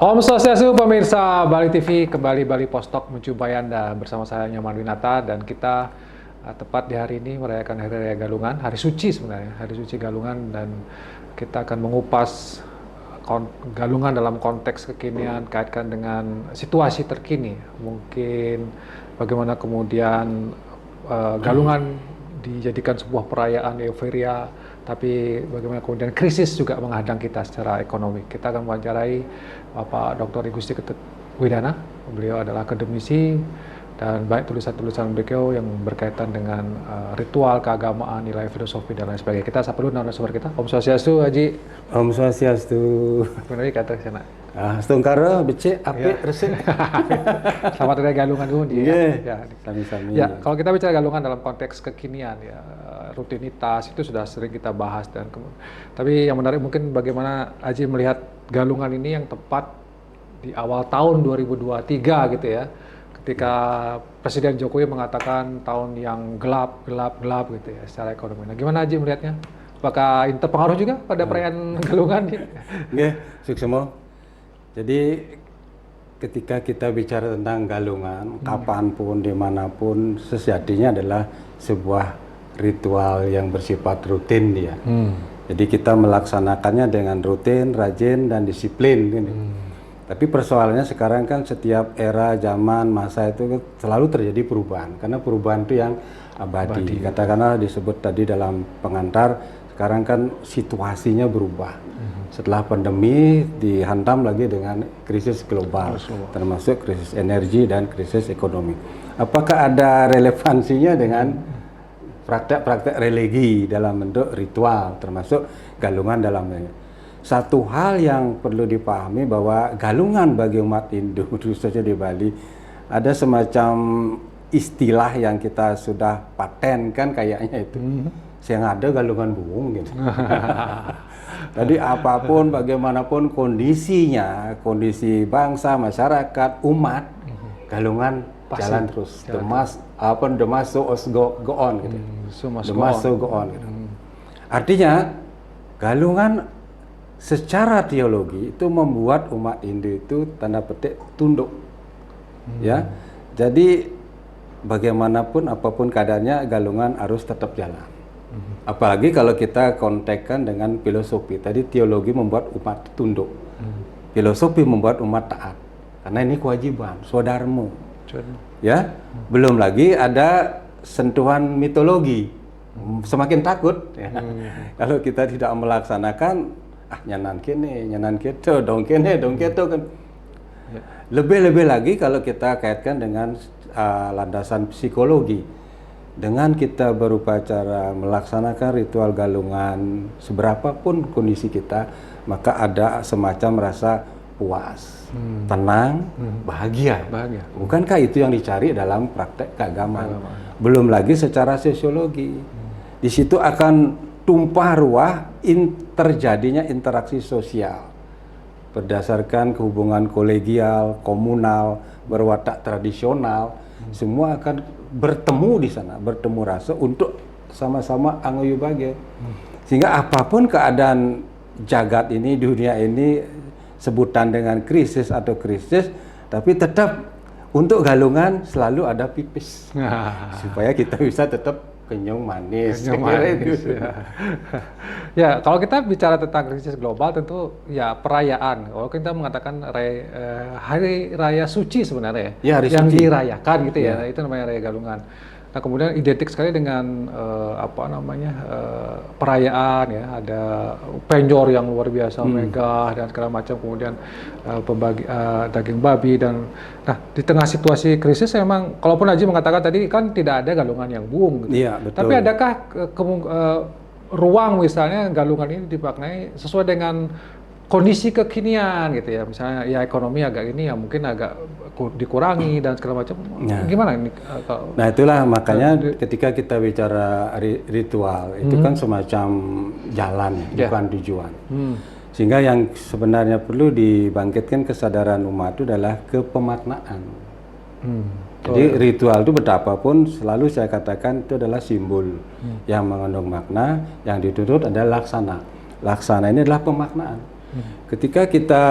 Om Swastiastu pemirsa Bali TV, kembali Bali Postok menjumpai Anda bersama saya Nyoman Winata dan kita tepat di hari ini merayakan Hari Raya Galungan, hari suci sebenarnya, hari suci Galungan dan kita akan mengupas Galungan dalam konteks kekinian kaitkan dengan situasi terkini. Mungkin bagaimana kemudian Galungan dijadikan sebuah perayaan euforia, tapi bagaimana kemudian krisis juga menghadang kita secara ekonomi. Kita akan mewawancarai Bapak Dr. I Gusti Ketut Widana. Beliau adalah akademisi dan banyak tulisan-tulisan beliau yang berkaitan dengan ritual keagamaan, nilai filosofi dan lain sebagainya. Kita sapa dulu narasumber kita. Om Swastiastu, Haji. Om Swastiastu. Benar kata sana. Setungkara becek apik resik. Selamat Raya Galungan dulu ya. Sami-sami. Ya, kalau kita bicara Galungan dalam konteks kekinian ya, rutinitas itu sudah sering kita bahas tapi yang menarik mungkin bagaimana Haji melihat Galungan ini yang tepat di awal tahun 2023 gitu ya. Ketika Presiden Jokowi mengatakan tahun yang gelap gitu ya secara ekonomi. Nah, gimana Haji melihatnya? Apakah ini terpengaruh juga pada perayaan Galungan? Nggih, suksemo. Jadi ketika kita bicara tentang Galungan, kapanpun, dimanapun, sejatinya adalah sebuah ritual yang bersifat rutin dia. Jadi kita melaksanakannya dengan rutin, rajin, dan disiplin. Gini. Tapi persoalannya sekarang kan setiap era, zaman, masa itu selalu terjadi perubahan. Karena perubahan itu yang abadi. Katakanlah disebut tadi dalam pengantar, sekarang kan situasinya berubah. Setelah pandemi dihantam lagi dengan krisis global, termasuk krisis energi dan krisis ekonomi. Apakah ada relevansinya dengan praktek-praktek religi dalam bentuk ritual, termasuk Galungan dalamnya? Satu hal yang perlu dipahami bahwa Galungan bagi umat Hindu, khususnya di Bali, ada semacam istilah yang kita sudah patenkan kayaknya itu. Yang ada Galungan buung gitu. Jadi apapun, bagaimanapun kondisinya, kondisi bangsa, masyarakat, umat, Galungan pasti jalan terus. The must go on gitu. The must go on gitu. Artinya Galungan secara teologi itu membuat umat Hindu itu tanda petik tunduk. Ya. Jadi bagaimanapun apapun keadaannya Galungan harus tetap jalan. Apalagi kalau kita kontekkan dengan filosofi. Tadi teologi membuat umat tunduk. Filosofi membuat umat taat. Karena ini kewajiban, swadharma. Ya, belum lagi ada sentuhan mitologi. Semakin takut ya. Kalau kita tidak melaksanakan nyanan keto, dong keto kan. Lebih-lebih lagi kalau kita kaitkan dengan landasan psikologi. Dengan kita berupacara melaksanakan ritual Galungan, seberapapun kondisi kita, maka ada semacam rasa puas, tenang, bahagia. Bukankah itu yang dicari dalam praktek keagamaan? Belum lagi secara sosiologi. Di situ akan tumpah ruah terjadinya interaksi sosial berdasarkan kehubungan kolegial, komunal, berwatak tradisional, semua akan bertemu di sana, bertemu rasa untuk sama-sama angoyu bage. Sehingga apapun keadaan jagat ini, dunia ini, sebutan dengan krisis atau krisis, tapi tetap untuk Galungan selalu ada pipis. Supaya kita bisa tetap kenyang manis. Ya, kalau kita bicara tentang krisis global tentu ya perayaan. Kalau kita mengatakan hari raya suci sebenarnya ya, yang suci dirayakan gitu ya, itu namanya Raya Galungan. Nah, kemudian identik sekali dengan perayaan ya, ada penjor yang luar biasa megah dan segala macam, kemudian daging babi dan nah di tengah situasi krisis memang kalaupun Haji mengatakan tadi kan tidak ada Galungan yang buung gitu. Iya, betul. Tapi adakah ruang misalnya Galungan ini dimaknai sesuai dengan kondisi kekinian gitu ya, misalnya ya ekonomi agak ini ya mungkin agak dikurangi dan segala macam. Gimana ini? Nah itulah makanya ketika kita bicara ritual itu kan semacam jalan, bukan tujuan. Sehingga yang sebenarnya perlu dibangkitkan kesadaran umat itu adalah kepemaknaan. Jadi ritual itu betapapun selalu saya katakan itu adalah simbol yang mengandung makna, yang dituntut adalah laksana. Laksana ini adalah pemaknaan. Ketika kita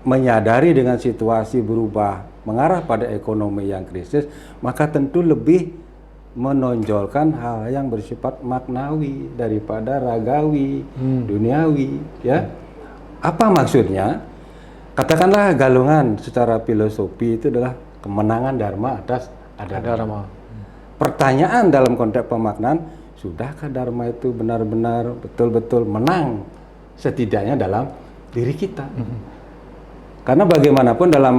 menyadari dengan situasi berubah mengarah pada ekonomi yang krisis, maka tentu lebih menonjolkan hal yang bersifat maknawi daripada ragawi, duniawi, ya. Apa maksudnya? Katakanlah galungan secara filosofi itu adalah kemenangan dharma atas adharma. Pertanyaan dalam konteks pemaknaan, sudahkah dharma itu benar-benar betul-betul menang setidaknya dalam diri kita? Karena bagaimanapun dalam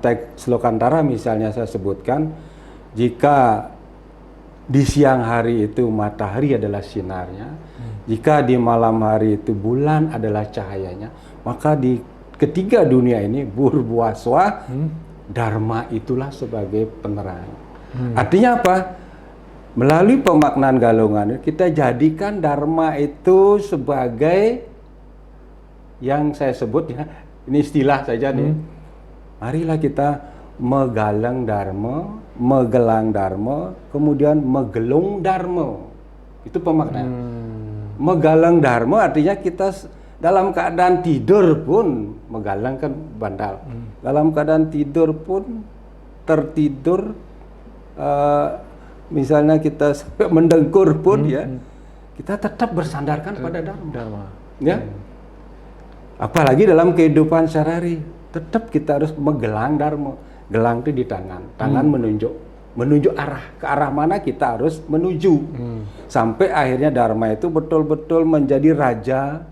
teks Slokantara misalnya saya sebutkan, jika di siang hari itu matahari adalah sinarnya, jika di malam hari itu bulan adalah cahayanya, maka di ketiga dunia ini burbuaswa, dharma itulah sebagai penerang. Artinya apa? Melalui pemaknaan galungan kita jadikan dharma itu sebagai yang saya sebut, ya, ini istilah saja nih. Marilah kita megalang dharma, megelang dharma, kemudian megelung dharma. Itu pemaknaan. Megalang dharma artinya kita dalam keadaan tidur pun, megalang kan bandal. Dalam keadaan tidur pun tertidur, misalnya kita mendengkur pun, ya, kita tetap bersandarkan pada dharma. Ya. Apalagi dalam kehidupan sehari-hari, tetap kita harus megelang dharma. Gelang itu di tangan, tangan menunjuk arah, ke arah mana kita harus menuju. Sampai akhirnya dharma itu betul-betul menjadi raja,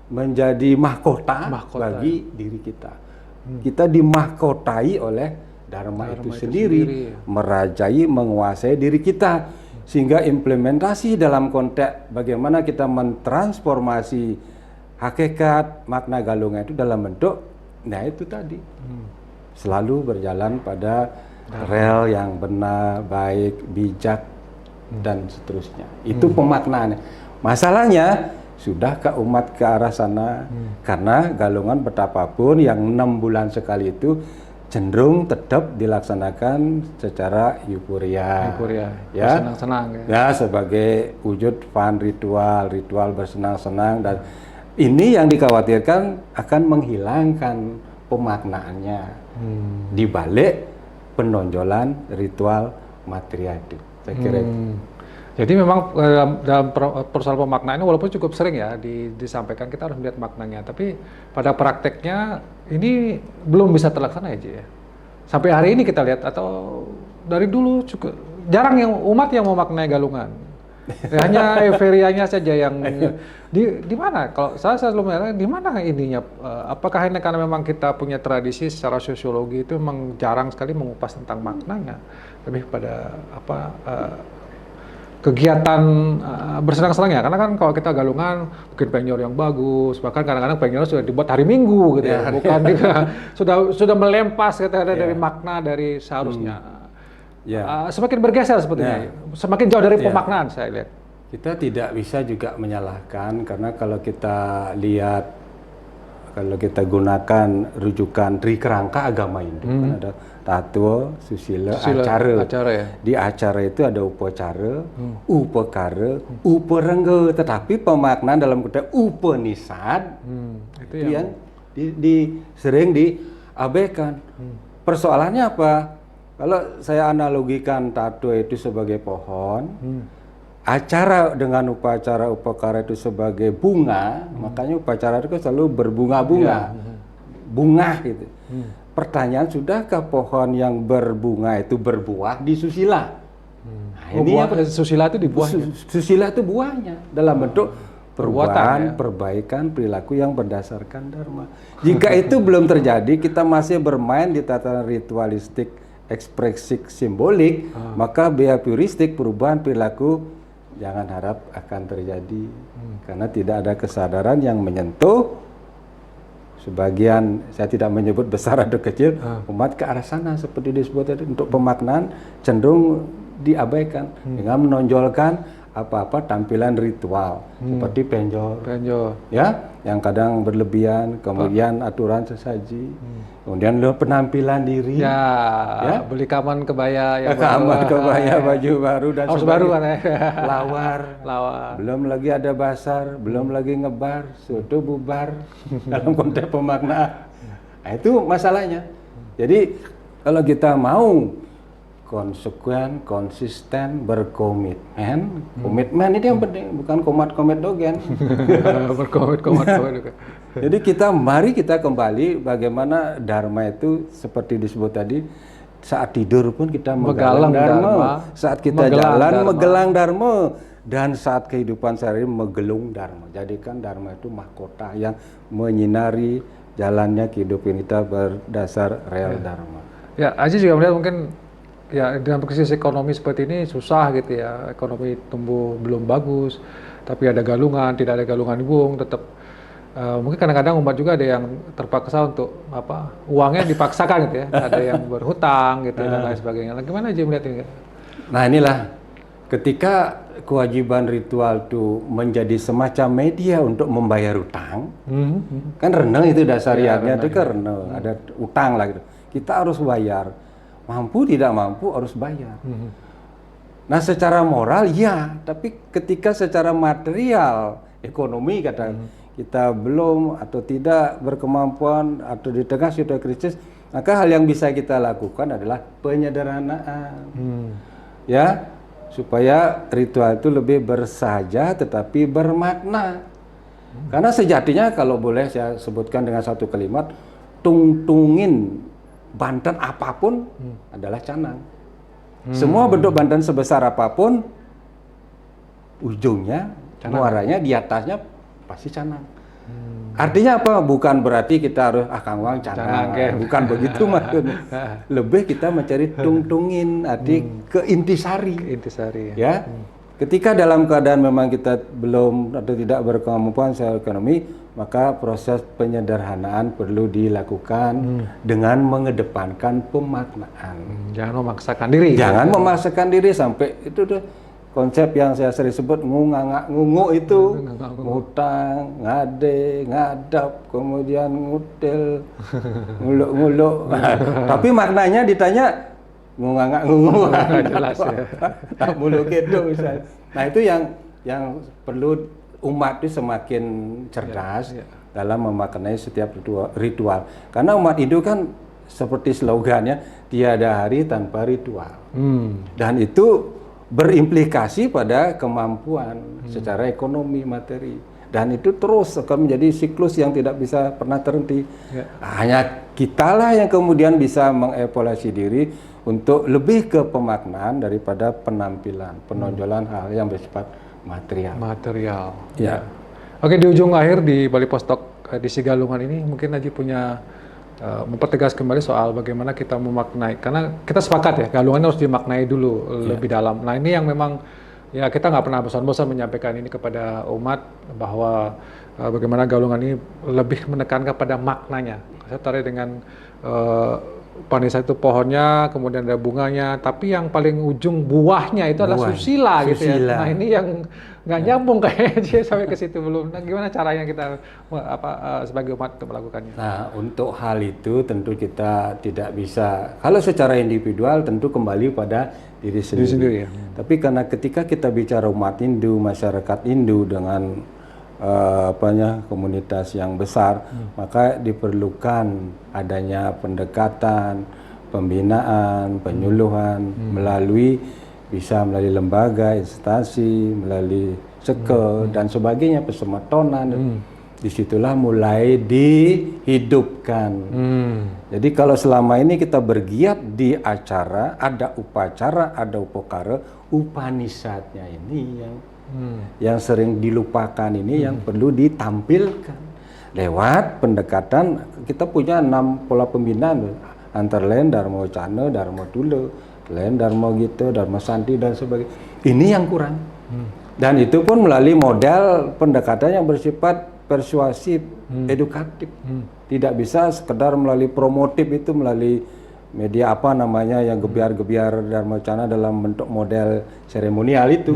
menjadi mahkota bagi diri kita. Kita dimahkotai oleh dharma itu sendiri, merajai, menguasai diri kita. Sehingga implementasi dalam konteks bagaimana kita mentransformasi hakikat makna galungan itu dalam bentuk, nah itu tadi. Selalu berjalan pada rel yang benar, baik, bijak, dan seterusnya. Itu pemaknaannya. Masalahnya, sudahkah umat ke arah sana? Karena galungan betapapun yang 6 bulan sekali itu cenderung tetap dilaksanakan secara euforia. Ya, senang-senang. Ya, sebagai wujud fun ritual bersenang-senang, dan ini yang dikhawatirkan akan menghilangkan pemaknaannya di balik penonjolan ritual material itu. Saya kira itu. Jadi memang dalam persoalan pemaknaan ini walaupun cukup sering ya disampaikan, kita harus melihat maknanya. Tapi pada prakteknya ini belum bisa terlaksana ya. Sampai hari ini kita lihat, atau dari dulu cukup jarang yang umat yang memaknai galungan. Hanya euforianya saja yang di mana? Kalau saya selalu mengatakan di mana ininya? Apakah ini karena memang kita punya tradisi secara sosiologi itu memang jarang sekali mengupas tentang maknanya, lebih pada kegiatan bersenang-senang ya? Karena kan kalau kita galungan mungkin penyor yang bagus, bahkan kadang-kadang penyor sudah dibuat hari Minggu gitu ya, bukan sudah melempas dari makna dari seharusnya. Semakin bergeser sepertinya, semakin jauh dari pemaknaan saya lihat. Kita tidak bisa juga menyalahkan, karena kalau kita lihat, kalau kita gunakan rujukan tri kerangka agama Hindu, kan ada tattwa, susila, acara ya? Di acara itu ada upacara, upakara, uparangga, tetapi pemaknaan dalam konteks Upanishad itu yang sering diabaikan. Persoalannya apa? Kalau saya analogikan tattwa itu sebagai pohon, acara dengan upacara upakara itu sebagai bunga, makanya upacara itu selalu berbunga-bunga, bunga gitu. Pertanyaan, sudahkah pohon yang berbunga itu berbuah di susila? Nah, ini susila itu di buahnya. Susila itu buahnya dalam bentuk perubahan, perbaikan perilaku yang berdasarkan dharma. Jika itu belum terjadi, kita masih bermain di tatanan ritualistik, ekspresik, simbolik, maka behavioristik, perubahan perilaku, jangan harap akan terjadi. Karena tidak ada kesadaran yang menyentuh sebagian, saya tidak menyebut besar atau kecil, umat ke arah sana seperti disebut tadi. Untuk pemaknaan cenderung diabaikan dengan menonjolkan apa-apa tampilan ritual seperti penjor, Benjo. ya, yang kadang berlebihan, kemudian aturan sesaji, kemudian penampilan diri, Ya, beli kaman kebaya yang kamar kebaya, baju baru dan harus baru kan ya. lawar, Lawar. belum lagi ada basar, belum lagi ngebar, suatu bubar dalam konteks pemaknaan. Nah, itu masalahnya. Jadi kalau kita mau konsekuen, konsisten, berkomitmen, komitmen itu yang penting, bukan komat-komet dogen. Berkomet. Jadi mari kita kembali bagaimana Dharma itu seperti disebut tadi, saat tidur pun kita menggalang Dharma, saat kita jalan menggelang Dharma, dan saat kehidupan sehari menggelung Dharma. Jadikan Dharma itu mahkota yang menyinari jalannya kehidupan kita berdasar real Dharma. Ya, Aji juga melihat mungkin ya dengan krisis ekonomi seperti ini susah gitu ya, ekonomi tumbuh belum bagus, tapi ada galungan, tidak ada galungan bung, tetap mungkin kadang-kadang umat juga ada yang terpaksa untuk uangnya dipaksakan gitu ya, ada yang berhutang gitu dan lain sebagainya. Nah, gimana Aji melihat ini? Nah inilah ketika kewajiban ritual itu menjadi semacam media untuk membayar utang, kan reneng itu dasariannya itu kan reneng, ada utang lah gitu. Kita harus bayar. Mampu tidak mampu harus bayar. Nah secara moral ya, tapi ketika secara material, ekonomi kata kita belum atau tidak berkemampuan atau di tengah situasi krisis, maka hal yang bisa kita lakukan adalah penyederhanaan, ya, supaya ritual itu lebih bersahaja tetapi bermakna. Karena sejatinya kalau boleh saya sebutkan dengan satu kalimat, tungtungin banten apapun adalah canang. Semua bentuk banten sebesar apapun, ujungnya, muaranya di atasnya pasti canang. Artinya apa? Bukan berarti kita harus Kang Wang canang, bukan begitu maksudnya. Lebih kita mencari tungtungin, arti keintisari. Intisari. Ya. Ketika dalam keadaan memang kita belum atau tidak berkemampuan secara ekonomi, maka proses penyederhanaan perlu dilakukan dengan mengedepankan pemaknaan. Jangan memaksakan diri. Jangan memaksakan diri sampai itu tuh konsep yang saya sering sebut ngungu itu, ngutang, ngade, ngadap, kemudian ngutil, nguluk-nguluk. Tapi maknanya ditanya ngungu jelas ya. tak mulu gitu misalnya. Nah itu yang perlu umat itu semakin cerdas dalam memaknai setiap ritual. Karena umat Hindu kan seperti slogannya tiada hari tanpa ritual. Dan itu berimplikasi pada kemampuan secara ekonomi materi. Dan itu terus akan menjadi siklus yang tidak bisa pernah terhenti. Hanya kitalah yang kemudian bisa mengevaluasi diri untuk lebih ke pemaknaan daripada penampilan, penonjolan hal yang bersifat material. Ya. Oke, di ujung akhir di Bali Postok di Sigalungan ini mungkin Aji punya mempertegas kembali soal bagaimana kita memaknai, karena kita sepakat ya galungan harus dimaknai dulu lebih dalam. Nah ini yang memang ya kita nggak pernah bosan-bosan menyampaikan ini kepada umat bahwa bagaimana galungan ini lebih menekankan pada maknanya. Saya tarik dengan Panisa itu pohonnya, kemudian ada bunganya, tapi yang paling ujung buahnya itu adalah susila gitu ya. Nah ini yang nggak nyambung kayaknya sampai ke situ belum. Nah gimana caranya kita sebagai umat untuk melakukannya? Nah untuk hal itu tentu kita tidak bisa, kalau secara individual tentu kembali pada diri sendiri. Ya. Tapi karena ketika kita bicara umat Hindu, masyarakat Hindu dengan komunitas yang besar, maka diperlukan adanya pendekatan, pembinaan, penyuluhan melalui lembaga, instansi, melalui seke dan sebagainya, pesematonan. Disitulah mulai dihidupkan. Jadi kalau selama ini kita bergiat di acara, ada upacara, ada upakara, Upanishadnya ini yang sering dilupakan ini yang perlu ditampilkan lewat pendekatan. Kita punya 6 pola pembinaan antara lain Dharma Wacana, Dharma Tula, lain Dharma Gita, Dharma Santi dan sebagainya. Ini yang kurang. Dan itu pun melalui model pendekatan yang bersifat persuasif, edukatif. Tidak bisa sekedar melalui promotif itu, melalui media apa namanya yang gebiar-gebiar Dharma Wacana dalam bentuk model seremonial itu.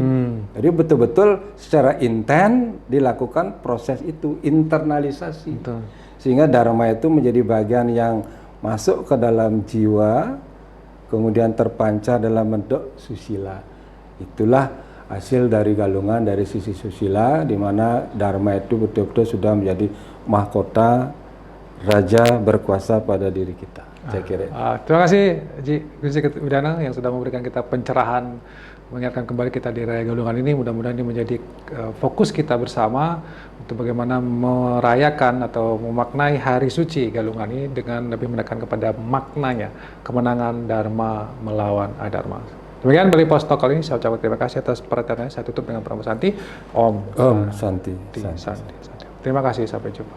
Jadi betul-betul secara intent dilakukan proses itu, internalisasi. Betul. Sehingga Dharma itu menjadi bagian yang masuk ke dalam jiwa, kemudian terpancar dalam bentuk susila. Itulah hasil dari galungan dari sisi susila, di mana Dharma itu betul-betul sudah menjadi mahkota raja berkuasa pada diri kita. Saya kira. Terima kasih Ji Gusti Widana yang sudah memberikan kita pencerahan, mengingatkan kembali kita di Raya Galungan ini. Mudah-mudahan ini menjadi fokus kita bersama untuk bagaimana merayakan atau memaknai hari suci Galungan ini dengan lebih menekan kepada maknanya, kemenangan Dharma melawan Adharma. Demikian Bali Post Talk kali ini, saya ucapkan terima kasih atas perhatiannya. Saya tutup dengan Pramu Santi. Om Santi. Santi. Terima kasih, sampai jumpa.